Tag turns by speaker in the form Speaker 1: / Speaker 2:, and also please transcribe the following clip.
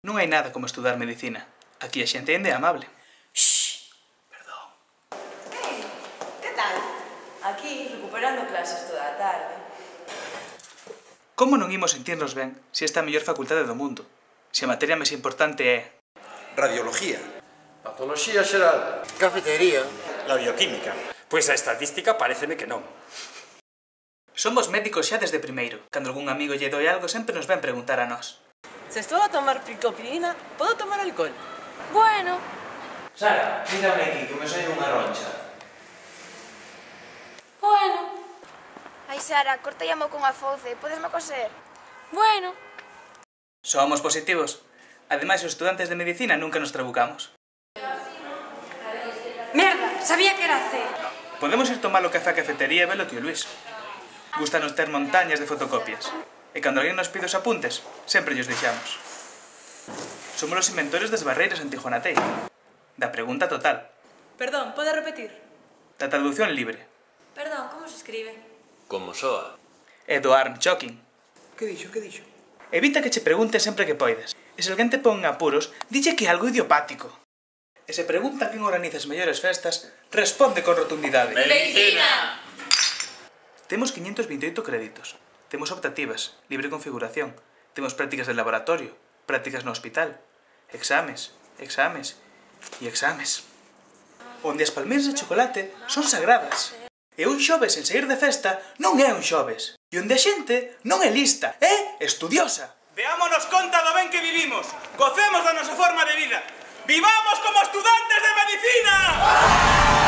Speaker 1: Non hai nada como estudar medicina. Aquí a xente ende amable.
Speaker 2: Shhh, perdón.
Speaker 3: Que tal? Aquí, recuperando clases toda a tarde.
Speaker 1: Como non imos sentirnos ben se esta é a mellor facultade do mundo? Se a materia máis importante é...
Speaker 2: Radiología.
Speaker 4: Patología xeral.
Speaker 5: Cafetería.
Speaker 4: La bioquímica. Pois a estadística pareceme que non.
Speaker 1: Somos médicos xa desde primeiro. Cando algún amigo lle doi algo, sempre nos ven preguntar a nós.
Speaker 3: Se estou a tomar priclopidina, podo tomar alcohol?
Speaker 6: Bueno.
Speaker 7: Sara, mírame aquí, que me sai unha roncha.
Speaker 6: Bueno.
Speaker 8: Ai, Sara, cortei a mo con a fouce. Podesme coser?
Speaker 6: Bueno.
Speaker 1: Somos positivos. Ademais, os estudantes de medicina nunca nos trabucamos.
Speaker 6: Merda, sabía que era C.
Speaker 1: Podemos ir tomar o café á cafetería e velo tío Luis. Gústanos ter montañas de fotocopias. E cando alguén nos pide os apuntes, sempre llos deixamos. Somos os inventores das barreiras antijuanatei. Da pregunta total.
Speaker 3: Perdón, pode repetir?
Speaker 1: Da traducción libre.
Speaker 3: Perdón, como se escribe?
Speaker 5: Como soa.
Speaker 1: E do arm choking.
Speaker 2: Que dixo, que dixo?
Speaker 1: Evita que che preguntes sempre que poides. E se alguén te pon en apuros, dixe que é algo idiopático. E se pregunta quen organiza as mellores festas, responde con rotundidade.
Speaker 6: Medicina.
Speaker 1: Temos 528 créditos. Temos optativas, libre configuración. Temos prácticas de laboratorio, prácticas no hospital, exames, exames e exames. Onde as palmeiras de chocolate son sagradas. E un xoves sen sair de festa non é un xoves. E onde a xente non é lista, é estudiosa. Veámonos conta do ben que vivimos. Gocemos da nosa forma de vida. ¡Vivamos como estudantes de medicina!